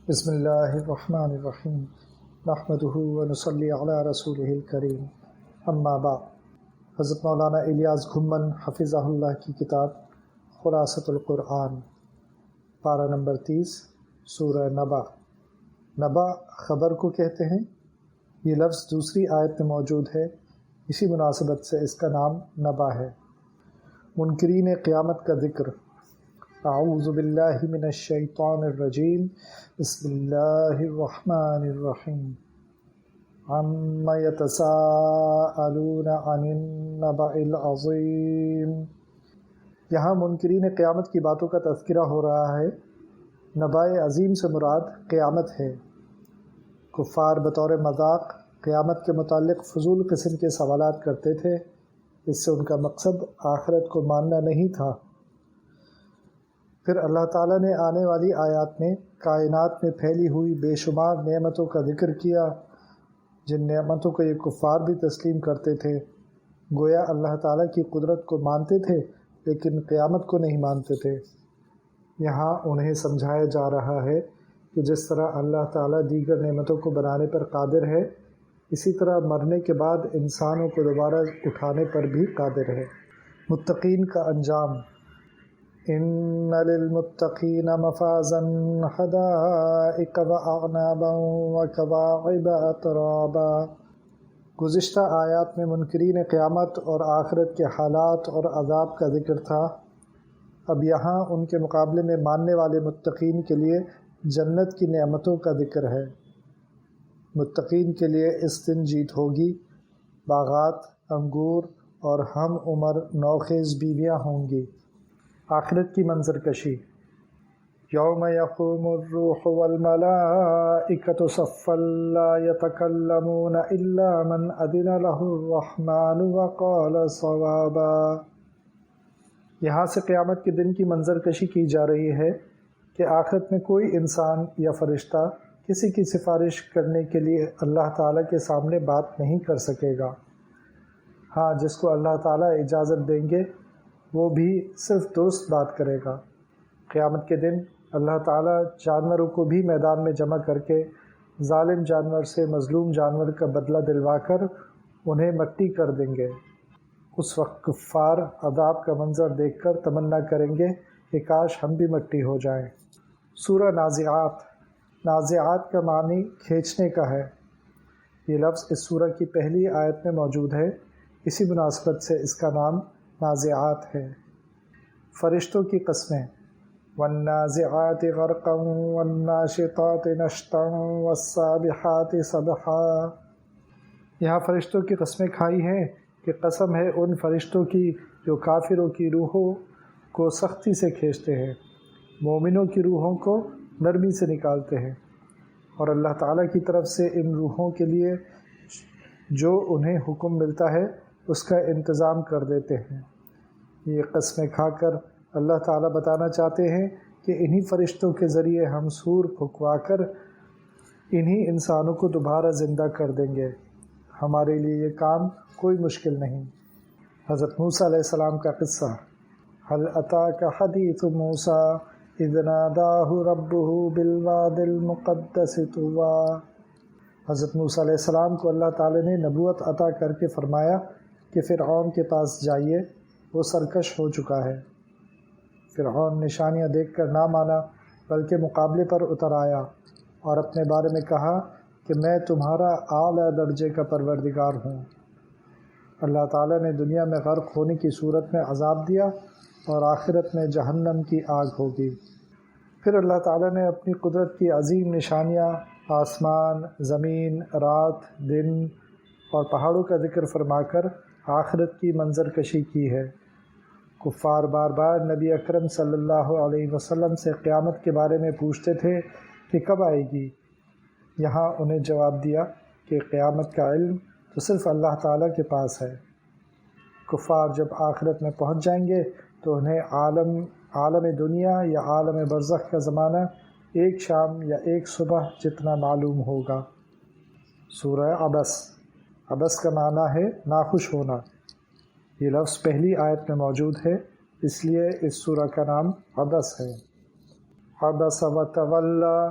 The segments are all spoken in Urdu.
بسم اللہ الرحمن الرحیم نحمدہ ونصلی علی رسولہ الکریم اما بعد۔ حضرت مولانا الیاس گھمن حفظہ اللہ کی کتاب خلاصۃ القرآن، پارہ نمبر 30، سورہ نبا۔ نبا خبر کو کہتے ہیں۔ یہ لفظ دوسری آیت میں موجود ہے، اسی مناسبت سے اس کا نام نبا ہے۔ منکرین قیامت کا ذکر۔ اعوذ باللہ من الشیطان الرجیم، بسم اللہ الرحمن الرحیم۔ عم یتساءلون عن النبأ العظیم۔ یہاں منکرین قیامت کی باتوں کا تذکرہ ہو رہا ہے۔ نبأ عظیم سے مراد قیامت ہے۔ کفار بطور مذاق قیامت کے متعلق فضول قسم کے سوالات کرتے تھے، اس سے ان کا مقصد آخرت کو ماننا نہیں تھا۔ پھر اللہ تعالیٰ نے آنے والی آیات میں کائنات میں پھیلی ہوئی بے شمار نعمتوں کا ذکر کیا، جن نعمتوں کو یہ کفار بھی تسلیم کرتے تھے۔ گویا اللہ تعالیٰ کی قدرت کو مانتے تھے لیکن قیامت کو نہیں مانتے تھے۔ یہاں انہیں سمجھایا جا رہا ہے کہ جس طرح اللہ تعالیٰ دیگر نعمتوں کو بنانے پر قادر ہے، اسی طرح مرنے کے بعد انسانوں کو دوبارہ اٹھانے پر بھی قادر ہے۔ متقین کا انجام۔ ان للمتقین مفازا حدائق واعنابا وکواعب اترابا۔ گزشتہ آیات میں منکرین قیامت اور آخرت کے حالات اور عذاب کا ذکر تھا۔ اب یہاں ان کے مقابلے میں ماننے والے متقین کے لیے جنت کی نعمتوں کا ذکر ہے۔ متقین کے لیے اس دن جیت ہوگی، باغات، انگور اور ہم عمر نوخیز بیویاں ہوں گی۔ آخرت کی منظر کشی۔ یوم یقوم الروح والملائکۃ صفا لا یتکلمون الا من اذن له الرحمن وقال صوابا۔ یہاں سے قیامت کے دن کی منظر کشی کی جا رہی ہے کہ آخرت میں کوئی انسان یا فرشتہ کسی کی سفارش کرنے کے لیے اللہ تعالیٰ کے سامنے بات نہیں کر سکے گا۔ ہاں، جس کو اللہ تعالیٰ اجازت دیں گے وہ بھی صرف درست بات کرے گا۔ قیامت کے دن اللہ تعالیٰ جانوروں کو بھی میدان میں جمع کر کے ظالم جانور سے مظلوم جانور کا بدلہ دلوا کر انہیں مٹی کر دیں گے۔ اس وقت کفار عذاب کا منظر دیکھ کر تمنا کریں گے کہ کاش ہم بھی مٹی ہو جائیں۔ سورہ نازعات۔ نازعات کا معنی کھینچنے کا ہے۔ یہ لفظ اس سورہ کی پہلی آیت میں موجود ہے، اسی مناسبت سے اس کا نام نازعات ہے۔ فرشتوں کی قسمیں۔ والنازعات غرقا والناشطات نشطا والسابحات سبحا۔ یہاں فرشتوں کی قسمیں کھائی ہیں کہ قسم ہے ان فرشتوں کی جو کافروں کی روحوں کو سختی سے کھینچتے ہیں، مومنوں کی روحوں کو نرمی سے نکالتے ہیں، اور اللہ تعالیٰ کی طرف سے ان روحوں کے لیے جو انہیں حکم ملتا ہے اس کا انتظام کر دیتے ہیں۔ یہ قسمیں کھا کر اللہ تعالیٰ بتانا چاہتے ہیں کہ انہی فرشتوں کے ذریعے ہم سور پھکوا کر انہی انسانوں کو دوبارہ زندہ کر دیں گے۔ ہمارے لیے یہ کام کوئی مشکل نہیں۔ حضرت موسیٰ علیہ السلام کا قصہ۔ هل اتاک حدیث موسیٰ اذ ناداہ ربہ بالواد المقدس طویٰ۔ حضرت موسیٰ علیہ السلام کو اللہ تعالیٰ نے نبوت عطا کر کے فرمایا کہ فرعون کے پاس جائیے، وہ سرکش ہو چکا ہے۔ فرعون نشانیاں دیکھ کر نہ مانا بلکہ مقابلے پر اتر آیا اور اپنے بارے میں کہا کہ میں تمہارا اعلیٰ درجے کا پروردگار ہوں۔ اللہ تعالیٰ نے دنیا میں غرق ہونے کی صورت میں عذاب دیا اور آخرت میں جہنم کی آگ ہوگی۔ پھر اللہ تعالیٰ نے اپنی قدرت کی عظیم نشانیاں آسمان، زمین، رات، دن اور پہاڑوں کا ذکر فرما کر آخرت کی منظر کشی کی ہے۔ کفار بار بار نبی اکرم صلی اللہ علیہ وسلم سے قیامت کے بارے میں پوچھتے تھے کہ کب آئے گی۔ یہاں انہیں جواب دیا کہ قیامت کا علم تو صرف اللہ تعالیٰ کے پاس ہے۔ کفار جب آخرت میں پہنچ جائیں گے تو انہیں عالم دنیا یا عالم برزخ کا زمانہ ایک شام یا ایک صبح جتنا معلوم ہوگا۔ سورہ عبس۔ عبس کا معنی ہے ناخوش ہونا۔ یہ لفظ پہلی آیت میں موجود ہے، اس لیے اس سورہ کا نام عبس ہے۔ عبس وتولی،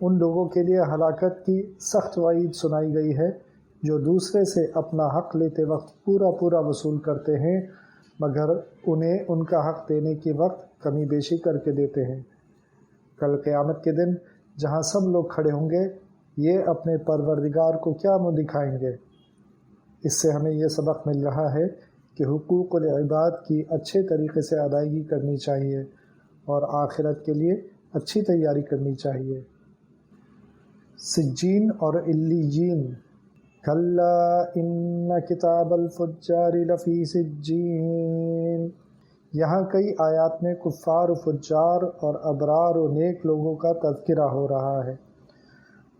ان لوگوں کے لیے ہلاکت کی سخت وعید سنائی گئی ہے جو دوسرے سے اپنا حق لیتے وقت پورا پورا وصول کرتے ہیں مگر انہیں ان کا حق دینے کے وقت کمی بیشی کر کے دیتے ہیں۔ کل قیامت کے دن جہاں سب لوگ کھڑے ہوں گے یہ اپنے پروردگار کو کیا منہ دکھائیں گے۔ اس سے ہمیں یہ سبق مل رہا ہے کہ حقوق العباد کی اچھے طریقے سے ادائیگی کرنی چاہیے اور آخرت کے لیے اچھی تیاری کرنی چاہیے۔ سجین اور علیین، کلا ان کتاب الفجار لفی سجین۔ یہاں کئی آیات میں کفار و فجار اور ابرار و نیک لوگوں کا تذکرہ ہو رہا ہے۔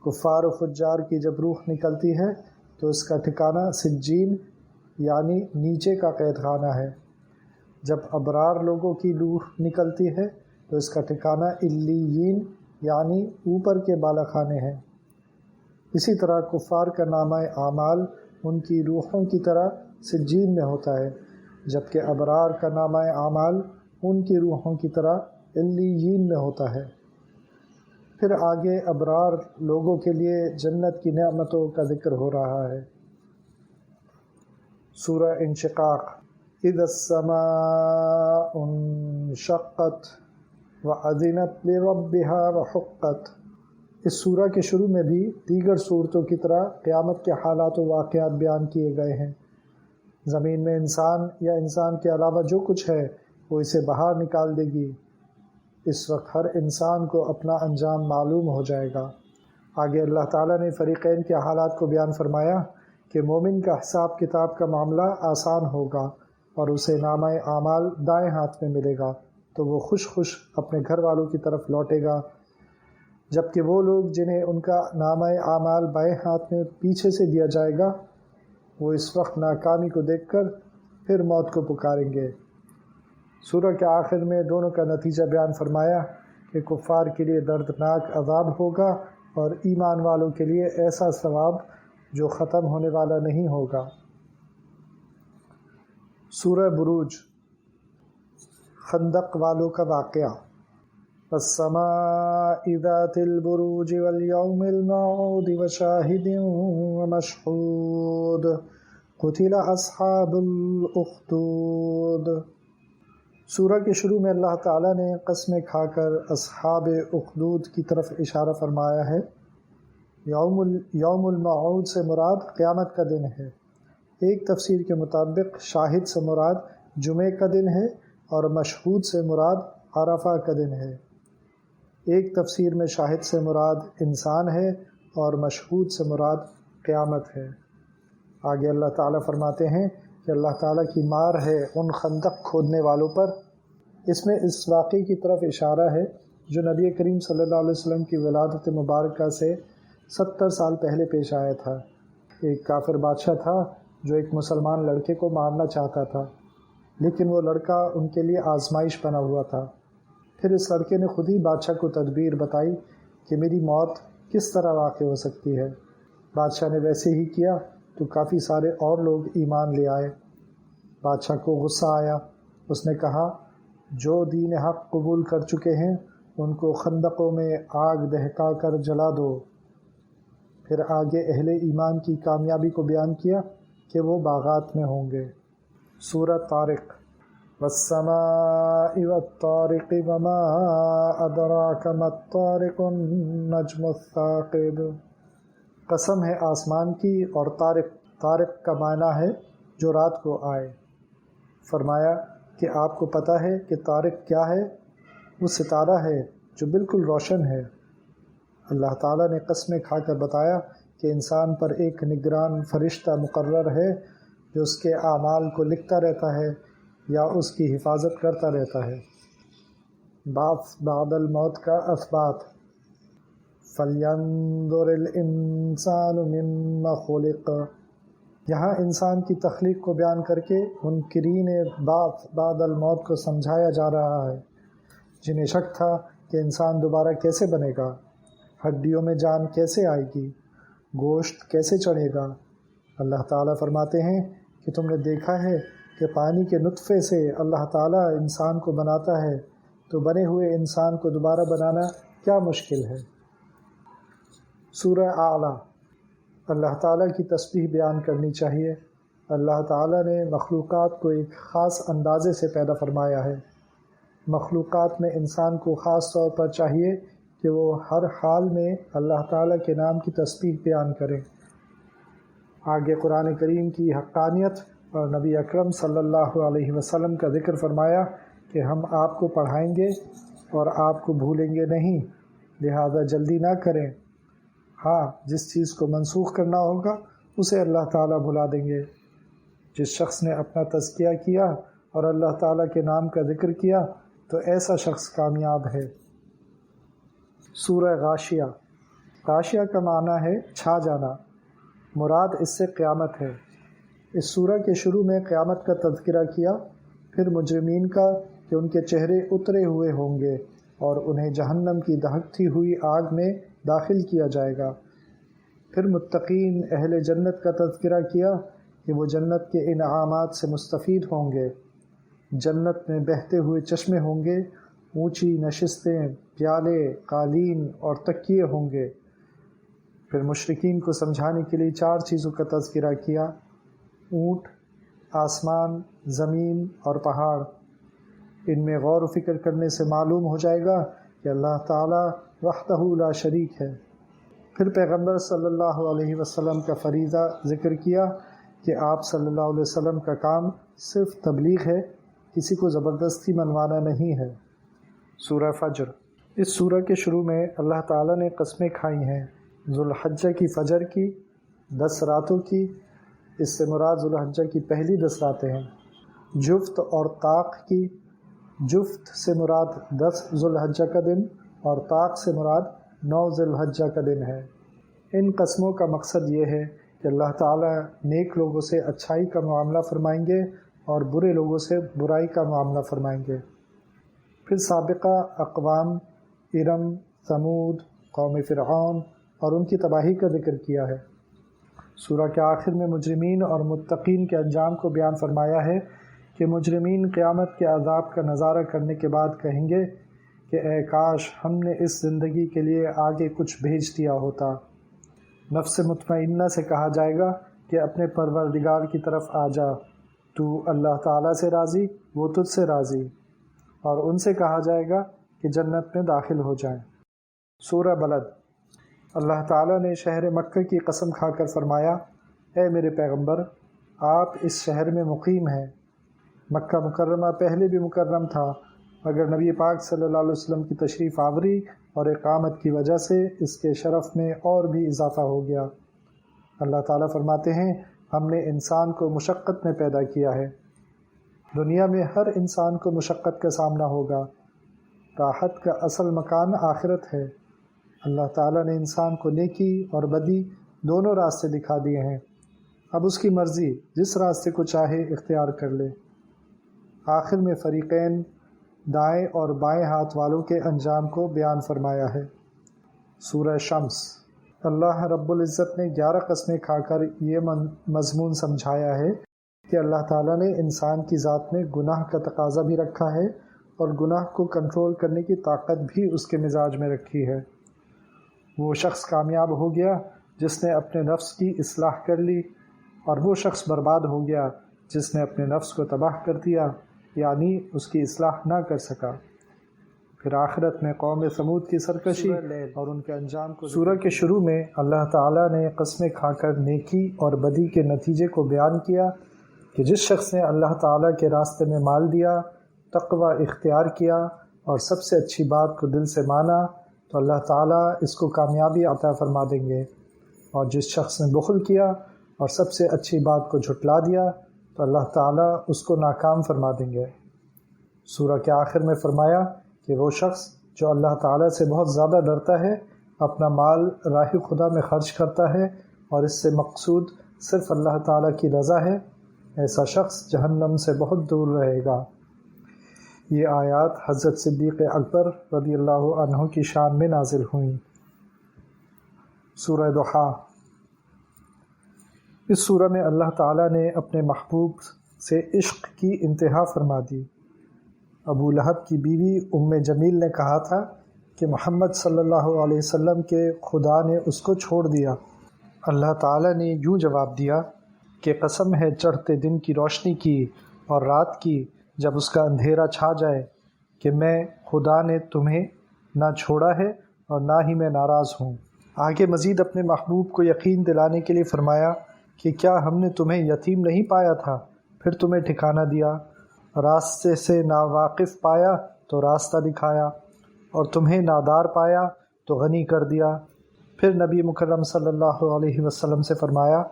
کفار و فجار کی جب روح نکلتی ہے تو اس کا ٹھکانہ سجین یعنی نیچے کا قید خانہ ہے۔ جب ابرار لوگوں کی روح نکلتی ہے تو اس کا ٹھکانہ علیین یعنی اوپر کے بالا خانے ہیں۔ اسی طرح کفار کا نامہ اعمال ان کی روحوں کی طرح سجین میں ہوتا ہے، جبکہ ابرار کا نامہ اعمال ان کی روحوں کی طرح علیین میں ہوتا ہے۔ پھر آگے ابرار لوگوں کے لیے جنت کی نعمتوں کا ذکر ہو رہا ہے۔ سورہ انشقاق، اذا السماء انشقت وأذنت لربها وحقت۔ اس سورہ کے شروع میں بھی دیگر صورتوں کی طرح قیامت کے حالات و واقعات بیان کیے گئے ہیں۔ زمین میں انسان یا انسان کے علاوہ جو کچھ ہے وہ اسے باہر نکال دے گی۔ اس وقت ہر انسان کو اپنا انجام معلوم ہو جائے گا۔ آگے اللہ تعالیٰ نے فریقین کے حالات کو بیان فرمایا کہ مومن کا حساب کتاب کا معاملہ آسان ہوگا اور اسے نامہ اعمال دائیں ہاتھ میں ملے گا تو وہ خوش خوش اپنے گھر والوں کی طرف لوٹے گا، جبکہ وہ لوگ جنہیں ان کا نامہ اعمال بائیں ہاتھ میں پیچھے سے دیا جائے گا وہ اس وقت ناکامی کو دیکھ کر پھر موت کو پکاریں گے۔ سورہ کے آخر میں دونوں کا نتیجہ بیان فرمایا کہ کفار کے لیے دردناک عذاب ہوگا اور ایمان والوں کے لیے ایسا ثواب جو ختم ہونے والا نہیں ہوگا۔ سورہ بروج، خندق والوں کا واقعہ۔ والسماء ذات البروج واليوم الموعود وشاهد ومشهود قتل اصحاب الاخدود۔ سورہ کے شروع میں اللہ تعالیٰ نے قسمیں کھا کر اصحاب اخدود کی طرف اشارہ فرمایا ہے۔ یوم الموعود سے مراد قیامت کا دن ہے۔ ایک تفسیر کے مطابق شاہد سے مراد جمعے کا دن ہے اور مشہود سے مراد عرفہ کا دن ہے۔ ایک تفسیر میں شاہد سے مراد انسان ہے اور مشہود سے مراد قیامت ہے۔ آگے اللہ تعالیٰ فرماتے ہیں کہ اللہ تعالیٰ کی مار ہے ان خندق کھودنے والوں پر۔ اس میں اس واقعے کی طرف اشارہ ہے جو نبی کریم صلی اللہ علیہ وسلم کی ولادت مبارکہ سے 70 سال پہلے پیش آیا تھا۔ ایک کافر بادشاہ تھا جو ایک مسلمان لڑکے کو مارنا چاہتا تھا، لیکن وہ لڑکا ان کے لیے آزمائش بنا ہوا تھا۔ پھر اس لڑکے نے خود ہی بادشاہ کو تدبیر بتائی کہ میری موت کس طرح واقع ہو سکتی ہے۔ بادشاہ نے ویسے ہی کیا تو کافی سارے اور لوگ ایمان لے آئے۔ بادشاہ کو غصہ آیا، اس نے کہا جو دین حق قبول کر چکے ہیں ان کو خندقوں میں آگ دہکا کر جلا دو۔ پھر آگے اہل ایمان کی کامیابی کو بیان کیا کہ وہ باغات میں ہوں گے۔ سورہ طارق، والسماء والطارق وما ادراک ما الطارق النجم الثاقب۔ قسم ہے آسمان کی اور طارق۔ طارق کا معنی ہے جو رات کو آئے۔ فرمایا کہ آپ کو پتہ ہے کہ طارق کیا ہے؟ وہ ستارہ ہے جو بالکل روشن ہے۔ اللہ تعالیٰ نے قسمیں کھا کر بتایا کہ انسان پر ایک نگران فرشتہ مقرر ہے جو اس کے اعمال کو لکھتا رہتا ہے یا اس کی حفاظت کرتا رہتا ہے۔ بعث بعد الموت کا اثبات۔ فَلْيَنظُرِ الْإِنسَانُ مِمَّ خُلِقَ۔ یہاں انسان کی تخلیق کو بیان کر کے منکرین بعث بعد الموت کو سمجھایا جا رہا ہے، جنہیں شک تھا کہ انسان دوبارہ کیسے بنے گا، ہڈیوں میں جان کیسے آئے گی، گوشت کیسے چڑھے گا۔ اللہ تعالیٰ فرماتے ہیں کہ تم نے دیکھا ہے کہ پانی کے نطفے سے اللہ تعالیٰ انسان کو بناتا ہے، تو بنے ہوئے انسان کو دوبارہ بنانا کیا مشکل ہے۔ سورہ اعلیٰ۔ اللہ تعالیٰ کی تسبیح بیان کرنی چاہیے۔ اللہ تعالیٰ نے مخلوقات کو ایک خاص اندازے سے پیدا فرمایا ہے۔ مخلوقات میں انسان کو خاص طور پر چاہیے کہ وہ ہر حال میں اللہ تعالیٰ کے نام کی تسبیح بیان کرے۔ آگے قرآن کریم کی حقانیت اور نبی اکرم صلی اللہ علیہ وسلم کا ذکر فرمایا کہ ہم آپ کو پڑھائیں گے اور آپ کو بھولیں گے نہیں، لہذا جلدی نہ کریں۔ ہاں، جس چیز کو منسوخ کرنا ہوگا اسے اللہ تعالیٰ بھلا دیں گے۔ جس شخص نے اپنا تزکیہ کیا اور اللہ تعالیٰ کے نام کا ذکر کیا تو ایسا شخص کامیاب ہے۔ سورہ غاشیہ۔ غاشیہ کا معنی ہے چھا جانا، مراد اس سے قیامت ہے۔ اس سورہ کے شروع میں قیامت کا تذکرہ کیا، پھر مجرمین کا کہ ان کے چہرے اترے ہوئے ہوں گے اور انہیں جہنم کی دہکتی ہوئی آگ میں داخل کیا جائے گا۔ پھر متقین اہل جنت کا تذکرہ کیا کہ وہ جنت کے انعامات سے مستفید ہوں گے۔ جنت میں بہتے ہوئے چشمے ہوں گے، اونچی نشستیں، پیالے، قالین اور تکیے ہوں گے۔ پھر مشرکین کو سمجھانے کے لیے 4 چیزوں کا تذکرہ کیا: اونٹ، آسمان، زمین اور پہاڑ۔ ان میں غور و فکر کرنے سے معلوم ہو جائے گا کہ اللہ تعالیٰ وحدہ لا شریک ہے۔ پھر پیغمبر صلی اللہ علیہ وسلم کا فریضہ ذکر کیا کہ آپ صلی اللہ علیہ وسلم کا کام صرف تبلیغ ہے، کسی کو زبردستی منوانا نہیں ہے۔ سورہ فجر۔ اس سورہ کے شروع میں اللہ تعالیٰ نے قسمیں کھائی ہیں، ذوالحجہ کی فجر کی، 10 راتوں کی۔ اس سے مراد ذوالحجہ کی پہلی 10 راتیں ہیں۔ جفت اور طاق کی، جفت سے مراد 10 ذوالحجہ کا دن اور طاق سے مراد 9 ذوالحجہ کا دن ہے۔ ان قسموں کا مقصد یہ ہے کہ اللہ تعالیٰ نیک لوگوں سے اچھائی کا معاملہ فرمائیں گے اور برے لوگوں سے برائی کا معاملہ فرمائیں گے۔ پھر سابقہ اقوام ارم، ثمود، قوم فرعون اور ان کی تباہی کا ذکر کیا ہے۔ سورہ کے آخر میں مجرمین اور متقین کے انجام کو بیان فرمایا ہے کہ مجرمین قیامت کے عذاب کا نظارہ کرنے کے بعد کہیں گے کہ اے کاش ہم نے اس زندگی کے لیے آگے کچھ بھیج دیا ہوتا۔ نفس مطمئنہ سے کہا جائے گا کہ اپنے پروردگار کی طرف آ جا، تو اللہ تعالیٰ سے راضی، وہ تجھ سے راضی، اور ان سے کہا جائے گا کہ جنت میں داخل ہو جائیں۔ سورہ بلد۔ اللہ تعالیٰ نے شہر مکہ کی قسم کھا کر فرمایا، اے میرے پیغمبر، آپ اس شہر میں مقیم ہیں۔ مکہ مکرمہ پہلے بھی مکرم تھا، مگر نبی پاک صلی اللہ علیہ وسلم کی تشریف آوری اور اقامت کی وجہ سے اس کے شرف میں اور بھی اضافہ ہو گیا۔ اللہ تعالیٰ فرماتے ہیں، ہم نے انسان کو مشقت میں پیدا کیا ہے۔ دنیا میں ہر انسان کو مشقت کا سامنا ہوگا۔ راحت کا اصل مکان آخرت ہے۔ اللہ تعالیٰ نے انسان کو نیکی اور بدی دونوں راستے دکھا دیے ہیں، اب اس کی مرضی جس راستے کو چاہے اختیار کر لے۔ آخر میں فریقین، دائیں اور بائیں ہاتھ والوں کے انجام کو بیان فرمایا ہے۔ سورہ شمس۔ اللہ رب العزت نے 11 قسمیں کھا کر یہ مضمون سمجھایا ہے کہ اللہ تعالیٰ نے انسان کی ذات میں گناہ کا تقاضا بھی رکھا ہے اور گناہ کو کنٹرول کرنے کی طاقت بھی اس کے مزاج میں رکھی ہے۔ وہ شخص کامیاب ہو گیا جس نے اپنے نفس کی اصلاح کر لی، اور وہ شخص برباد ہو گیا جس نے اپنے نفس کو تباہ کر دیا، یعنی اس کی اصلاح نہ کر سکا۔ پھر آخرت میں قوم ثمود کی سرکشی اور ان کے انجام کو۔ سورہ کے شروع میں اللہ تعالیٰ نے قسمیں کھا کر نیکی اور بدی کے نتیجے کو بیان کیا کہ جس شخص نے اللہ تعالیٰ کے راستے میں مال دیا، تقوی اختیار کیا اور سب سے اچھی بات کو دل سے مانا تو اللہ تعالیٰ اس کو کامیابی عطا فرما دیں گے، اور جس شخص نے بخل کیا اور سب سے اچھی بات کو جھٹلا دیا تو اللہ تعالیٰ اس کو ناکام فرما دیں گے۔ سورہ کے آخر میں فرمایا کہ وہ شخص جو اللہ تعالیٰ سے بہت زیادہ ڈرتا ہے، اپنا مال راہ خدا میں خرچ کرتا ہے اور اس سے مقصود صرف اللہ تعالیٰ کی رضا ہے، ایسا شخص جہنم سے بہت دور رہے گا۔ یہ آیات حضرت صدیق اکبر رضی اللہ عنہ کی شان میں نازل ہوئیں۔ سورہ ضحیٰ۔ اس سورہ میں اللہ تعالیٰ نے اپنے محبوب سے عشق کی انتہا فرما دی۔ ابو لہب کی بیوی ام جمیل نے کہا تھا کہ محمد صلی اللہ علیہ وسلم کے خدا نے اس کو چھوڑ دیا۔ اللہ تعالیٰ نے یوں جواب دیا کہ قسم ہے چڑھتے دن کی روشنی کی اور رات کی جب اس کا اندھیرا چھا جائے، کہ میں خدا نے تمہیں نہ چھوڑا ہے اور نہ ہی میں ناراض ہوں۔ آگے مزید اپنے محبوب کو یقین دلانے کے لیے فرمایا کہ کیا ہم نے تمہیں یتیم نہیں پایا تھا، پھر تمہیں ٹھکانہ دیا، راستے سے ناواقف پایا تو راستہ دکھایا، اور تمہیں نادار پایا تو غنی کر دیا۔ پھر نبی مکرم صلی اللہ علیہ وسلم سے فرمایا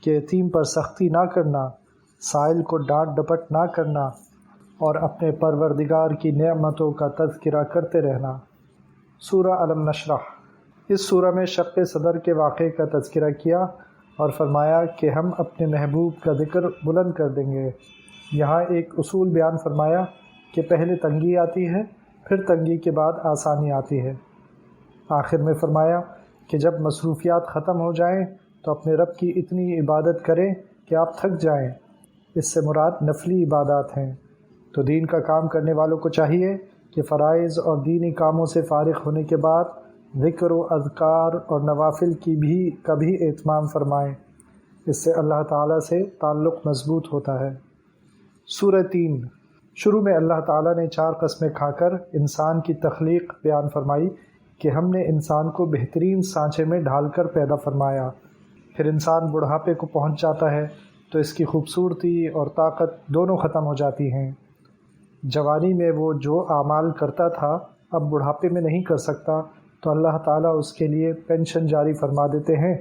کہ یتیم پر سختی نہ کرنا، سائل کو ڈانٹ ڈپٹ نہ کرنا، اور اپنے پروردگار کی نعمتوں کا تذکرہ کرتے رہنا۔ سورہ علم نشرح۔ اس سورہ میں شق صدر کے واقعے کا تذکرہ کیا اور فرمایا کہ ہم اپنے محبوب کا ذکر بلند کر دیں گے۔ یہاں ایک اصول بیان فرمایا کہ پہلے تنگی آتی ہے، پھر تنگی کے بعد آسانی آتی ہے۔ آخر میں فرمایا کہ جب مصروفیات ختم ہو جائیں تو اپنے رب کی اتنی عبادت کریں کہ آپ تھک جائیں۔ اس سے مراد نفلی عبادات ہیں۔ تو دین کا کام کرنے والوں کو چاہیے کہ فرائض اور دینی کاموں سے فارغ ہونے کے بعد ذکر و اذکار اور نوافل کی بھی کبھی اہتمام فرمائیں۔ اس سے اللہ تعالیٰ سے تعلق مضبوط ہوتا ہے۔ سورہ 3۔ شروع میں اللہ تعالیٰ نے 4 قسمیں کھا کر انسان کی تخلیق بیان فرمائی کہ ہم نے انسان کو بہترین سانچے میں ڈھال کر پیدا فرمایا۔ پھر انسان بڑھاپے کو پہنچ جاتا ہے تو اس کی خوبصورتی اور طاقت دونوں ختم ہو جاتی ہیں۔ جوانی میں وہ جو اعمال کرتا تھا اب بڑھاپے میں نہیں کر سکتا، تو اللہ تعالیٰ اس کے لیے پینشن جاری فرما دیتے ہیں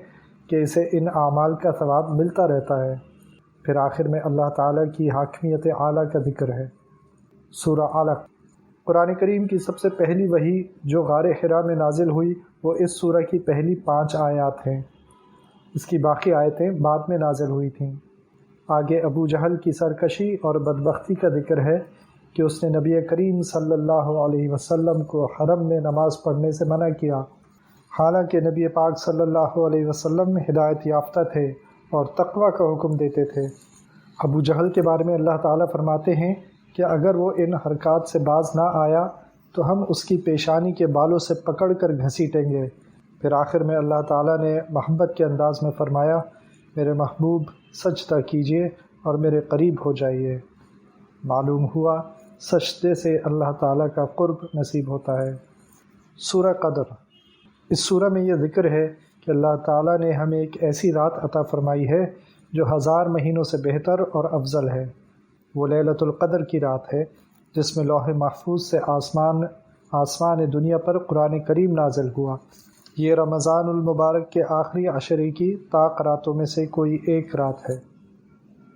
کہ اسے ان اعمال کا ثواب ملتا رہتا ہے۔ پھر آخر میں اللہ تعالیٰ کی حاکمیت اعلیٰ کا ذکر ہے۔ سورہ علق۔ قرآن کریم کی سب سے پہلی وحی جو غار حرا میں نازل ہوئی وہ اس سورہ کی پہلی 5 آیات ہیں۔ اس کی باقی آیتیں بعد میں نازل ہوئی تھیں۔ آگے ابو جہل کی سرکشی اور بدبختی کا ذکر ہے کہ اس نے نبی کریم صلی اللہ علیہ وسلم کو حرم میں نماز پڑھنے سے منع کیا، حالانکہ نبی پاک صلی اللہ علیہ وسلم ہدایت یافتہ تھے اور تقوی کا حکم دیتے تھے۔ ابو جہل کے بارے میں اللہ تعالیٰ فرماتے ہیں کہ اگر وہ ان حرکات سے باز نہ آیا تو ہم اس کی پیشانی کے بالوں سے پکڑ کر گھسیٹیں گے۔ پھر آخر میں اللہ تعالیٰ نے محبت کے انداز میں فرمایا، میرے محبوب سجدہ کیجیے اور میرے قریب ہو جائیے۔ معلوم ہوا سجدے سے اللہ تعالیٰ کا قرب نصیب ہوتا ہے۔ سورہ قدر۔ اس سورہ میں یہ ذکر ہے کہ اللہ تعالیٰ نے ہمیں ایک ایسی رات عطا فرمائی ہے جو 1000 مہینوں سے بہتر اور افضل ہے۔ وہ لیلۃ القدر کی رات ہے جس میں لوح محفوظ سے آسمان دنیا پر قرآن کریم نازل ہوا۔ یہ رمضان المبارک کے آخری عشرے کی طاق راتوں میں سے کوئی ایک رات ہے۔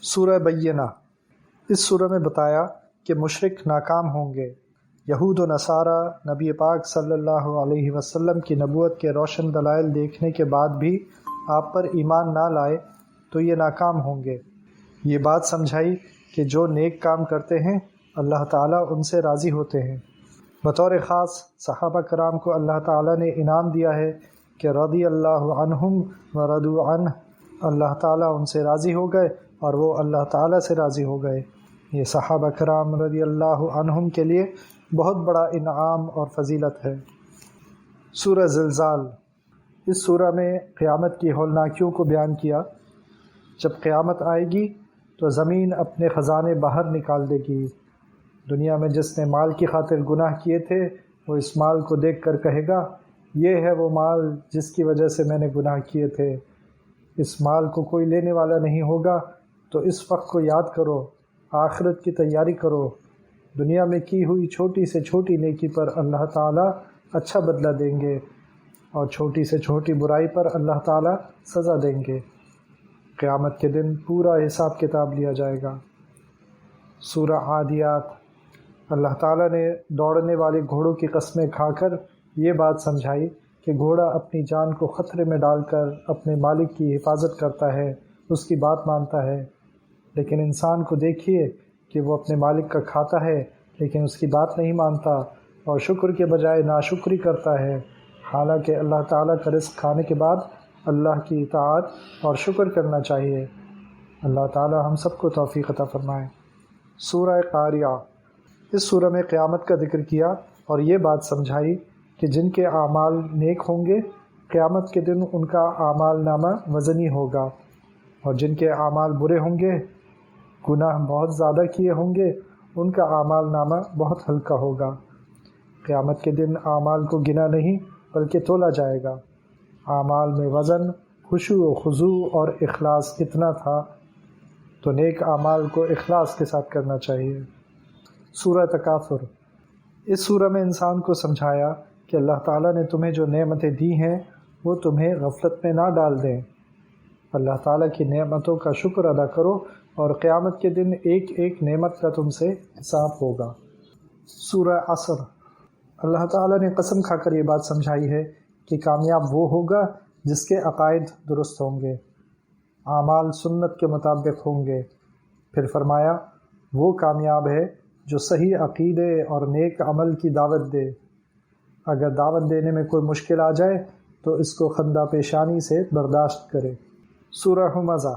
سورہ بینہ۔ اس سورہ میں بتایا کہ مشرک ناکام ہوں گے۔ یہود و نصارہ نبی پاک صلی اللہ علیہ وسلم کی نبوت کے روشن دلائل دیکھنے کے بعد بھی آپ پر ایمان نہ لائے تو یہ ناکام ہوں گے۔ یہ بات سمجھائی کہ جو نیک کام کرتے ہیں اللہ تعالیٰ ان سے راضی ہوتے ہیں۔ بطور خاص صحابہ کرام کو اللہ تعالیٰ نے انعام دیا ہے کہ رضی اللہ عنہم ورضوا عنہ، اللہ تعالیٰ ان سے راضی ہو گئے اور وہ اللہ تعالیٰ سے راضی ہو گئے۔ یہ صحابہ کرام رضی اللہ عنہم کے لیے بہت بڑا انعام اور فضیلت ہے۔ سورہ زلزال۔ اس سورہ میں قیامت کی ہولناکیوں کو بیان کیا۔ جب قیامت آئے گی تو زمین اپنے خزانے باہر نکال دے گی۔ دنیا میں جس نے مال کی خاطر گناہ کیے تھے وہ اس مال کو دیکھ کر کہے گا، یہ ہے وہ مال جس کی وجہ سے میں نے گناہ کیے تھے۔ اس مال کو کوئی لینے والا نہیں ہوگا، تو اس وقت کو یاد کرو، آخرت کی تیاری کرو۔ دنیا میں کی ہوئی چھوٹی سے چھوٹی نیکی پر اللہ تعالیٰ اچھا بدلہ دیں گے، اور چھوٹی سے چھوٹی برائی پر اللہ تعالیٰ سزا دیں گے۔ قیامت کے دن پورا حساب کتاب لیا جائے گا۔ سورہ عادیات۔ اللہ تعالیٰ نے دوڑنے والے گھوڑوں کی قسمیں کھا کر یہ بات سمجھائی کہ گھوڑا اپنی جان کو خطرے میں ڈال کر اپنے مالک کی حفاظت کرتا ہے، اس کی بات مانتا ہے۔ لیکن انسان کو دیکھیے کہ وہ اپنے مالک کا کھاتا ہے لیکن اس کی بات نہیں مانتا اور شکر کے بجائے ناشکری کرتا ہے، حالانکہ اللہ تعالیٰ کا رزق کھانے کے بعد اللہ کی اطاعت اور شکر کرنا چاہیے۔ اللہ تعالیٰ ہم سب کو توفیق عطا فرمائے۔ سورہ قاریہ۔ اس سورہ میں قیامت کا ذکر کیا اور یہ بات سمجھائی کہ جن کے اعمال نیک ہوں گے قیامت کے دن ان کا اعمال نامہ وزنی ہوگا، اور جن کے اعمال برے ہوں گے، گناہ بہت زیادہ کیے ہوں گے، ان کا اعمال نامہ بہت ہلکا ہوگا۔ قیامت کے دن اعمال کو گنا نہیں بلکہ تولا جائے گا۔ اعمال میں وزن، خشوع و خضوع اور اخلاص اتنا تھا، تو نیک اعمال کو اخلاص کے ساتھ کرنا چاہیے۔ سورہ تکاثر، اس سورہ میں انسان کو سمجھایا کہ اللہ تعالیٰ نے تمہیں جو نعمتیں دی ہیں وہ تمہیں غفلت میں نہ ڈال دیں۔ اللہ تعالیٰ کی نعمتوں کا شکر ادا کرو، اور قیامت کے دن ایک ایک نعمت کا تم سے حساب ہوگا۔ سورہ عصر، اللہ تعالیٰ نے قسم کھا کر یہ بات سمجھائی ہے کہ کامیاب وہ ہوگا جس کے عقائد درست ہوں گے، اعمال سنت کے مطابق ہوں گے۔ پھر فرمایا وہ کامیاب ہے جو صحیح عقیدے اور نیک عمل کی دعوت دے۔ اگر دعوت دینے میں کوئی مشکل آ جائے تو اس کو خندہ پیشانی سے برداشت کرے۔ سورہ ہمزہ،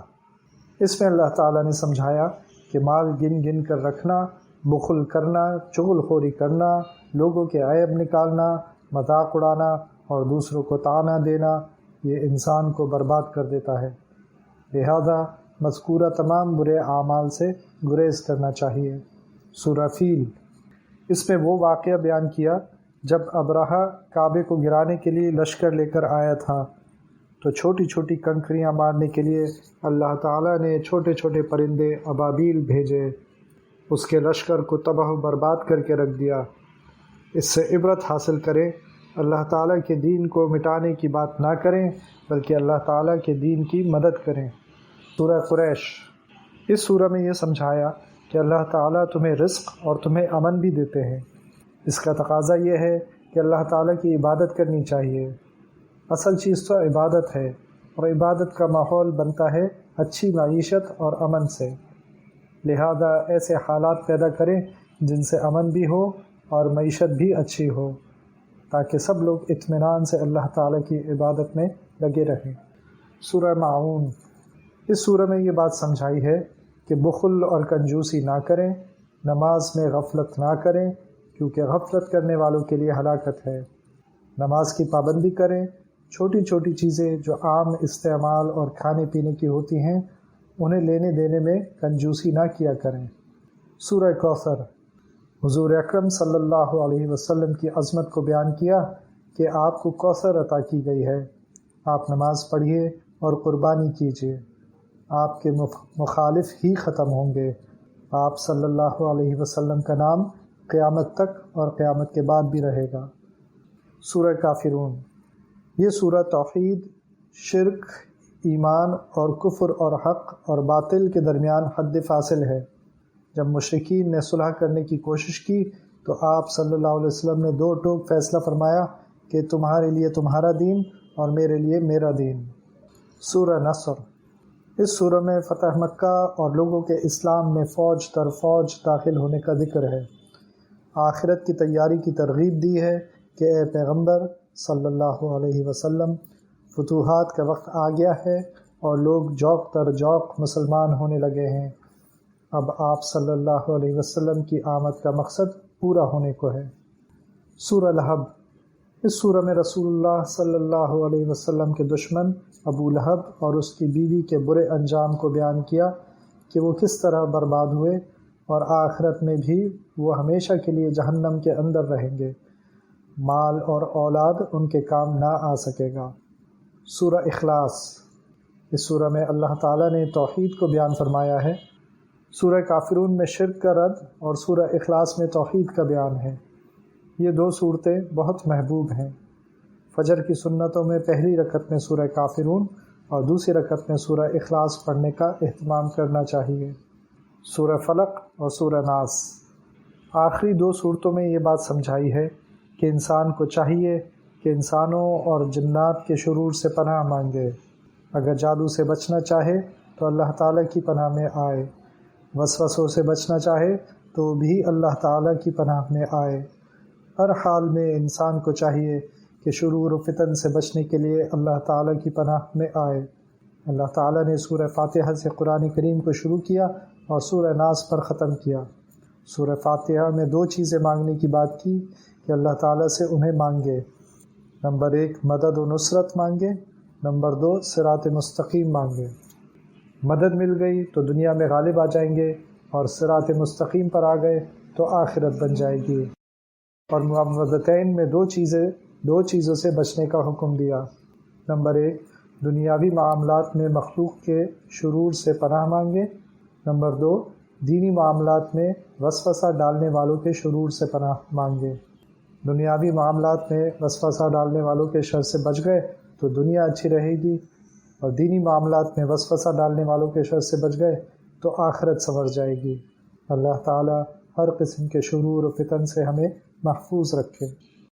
اس میں اللہ تعالیٰ نے سمجھایا کہ مال گن گن کر رکھنا، بخل کرنا، چغل خوری کرنا، لوگوں کے عیب نکالنا، مذاق اڑانا اور دوسروں کو طعنہ دینا یہ انسان کو برباد کر دیتا ہے۔ لہذا مذکورہ تمام برے اعمال سے گریز کرنا چاہیے۔ سورہ فیل، اس میں وہ واقعہ بیان کیا جب ابرہہ کعبے کو گرانے کے لیے لشکر لے کر آیا تھا، تو چھوٹی چھوٹی کنکریاں مارنے کے لیے اللہ تعالیٰ نے چھوٹے چھوٹے پرندے ابابیل بھیجے، اس کے لشکر کو تباہ و برباد کر کے رکھ دیا۔ اس سے عبرت حاصل کریں، اللہ تعالیٰ کے دین کو مٹانے کی بات نہ کریں بلکہ اللہ تعالیٰ کے دین کی مدد کریں۔ سورہ قریش، اس سورہ میں یہ سمجھایا کہ اللہ تعالیٰ تمہیں رزق اور تمہیں امن بھی دیتے ہیں۔ اس کا تقاضا یہ ہے کہ اللہ تعالیٰ کی عبادت کرنی چاہیے۔ اصل چیز تو عبادت ہے، اور عبادت کا ماحول بنتا ہے اچھی معیشت اور امن سے۔ لہذا ایسے حالات پیدا کریں جن سے امن بھی ہو اور معیشت بھی اچھی ہو، تاکہ سب لوگ اطمینان سے اللہ تعالیٰ کی عبادت میں لگے رہیں۔ سورہ معون، اس سورہ میں یہ بات سمجھائی ہے کہ بخل اور کنجوسی نہ کریں، نماز میں غفلت نہ کریں کیونکہ غفلت کرنے والوں کے لیے ہلاکت ہے۔ نماز کی پابندی کریں، چھوٹی چھوٹی چیزیں جو عام استعمال اور کھانے پینے کی ہوتی ہیں انہیں لینے دینے میں کنجوسی نہ کیا کریں۔ سورہ کوثر، حضور اکرم صلی اللہ علیہ وسلم کی عظمت کو بیان کیا کہ آپ کو کوثر عطا کی گئی ہے، آپ نماز پڑھیے اور قربانی کیجیے، آپ کے مخالف ہی ختم ہوں گے۔ آپ صلی اللہ علیہ وسلم کا نام قیامت تک اور قیامت کے بعد بھی رہے گا۔ سورہ کافرون، یہ سورہ توحید، شرک، ایمان اور کفر اور حق اور باطل کے درمیان حد فاصل ہے۔ جب مشرکین نے صلح کرنے کی کوشش کی تو آپ صلی اللہ علیہ وسلم نے دو ٹوک فیصلہ فرمایا کہ تمہارے لیے تمہارا دین اور میرے لیے میرا دین۔ سورہ نصر، اس سورہ میں فتح مکہ اور لوگوں کے اسلام میں فوج در فوج داخل ہونے کا ذکر ہے۔ آخرت کی تیاری کی ترغیب دی ہے کہ اے پیغمبر صلی اللہ علیہ وسلم، فتوحات کا وقت آ گیا ہے اور لوگ جوق در جوق مسلمان ہونے لگے ہیں۔ اب آپ صلی اللہ علیہ وسلم کی آمد کا مقصد پورا ہونے کو ہے۔ سورہ لہب، اس سورہ میں رسول اللہ صلی اللہ علیہ وسلم کے دشمن ابو لہب اور اس کی بیوی کے برے انجام کو بیان کیا کہ وہ کس طرح برباد ہوئے اور آخرت میں بھی وہ ہمیشہ کے لیے جہنم کے اندر رہیں گے، مال اور اولاد ان کے کام نہ آ سکے گا۔ سورہ اخلاص، اس سورہ میں اللہ تعالیٰ نے توحید کو بیان فرمایا ہے۔ سورہ کافرون میں شرک کا رد اور سورہ اخلاص میں توحید کا بیان ہے۔ یہ دو صورتیں بہت محبوب ہیں۔ فجر کی سنتوں میں پہلی رکعت میں سورہ کافرون اور دوسری رکعت میں سورہ اخلاص پڑھنے کا اہتمام کرنا چاہیے۔ سورہ فلق اور سورہ ناس، آخری دو صورتوں میں یہ بات سمجھائی ہے کہ انسان کو چاہیے کہ انسانوں اور جنات کے شرور سے پناہ مانگے۔ اگر جادو سے بچنا چاہے تو اللہ تعالیٰ کی پناہ میں آئے، وسوسوں سے بچنا چاہے تو بھی اللہ تعالیٰ کی پناہ میں آئے۔ ہر حال میں انسان کو چاہیے کہ شرور و فتن سے بچنے کے لیے اللہ تعالیٰ کی پناہ میں آئے۔ اللہ تعالیٰ نے سورہ فاتحہ سے قرآن کریم کو شروع کیا اور سورہ ناس پر ختم کیا۔ سورہ فاتحہ میں 2 چیزیں مانگنے کی بات کی کہ اللہ تعالیٰ سے انہیں مانگے۔ نمبر 1 مدد و نصرت مانگے، نمبر 2 صراط مستقیم مانگے۔ مدد مل گئی تو دنیا میں غالب آ جائیں گے، اور صراط مستقیم پر آ گئے تو آخرت بن جائے گی۔ اور معوذتین میں 2 چیزوں سے بچنے کا حکم دیا۔ نمبر 1 دنیاوی معاملات میں مخلوق کے شرور سے پناہ مانگے، نمبر 2 دینی معاملات میں وسوسہ ڈالنے والوں کے شرور سے پناہ مانگے۔ دنیاوی معاملات میں وسوسہ ڈالنے والوں کے شر سے بچ گئے تو دنیا اچھی رہے گی، اور دینی معاملات میں وسوسہ ڈالنے والوں کے شر سے بچ گئے تو آخرت سنور جائے گی۔ اللہ تعالی ہر قسم کے شرور و فتن سے ہمیں محفوظ رکھے۔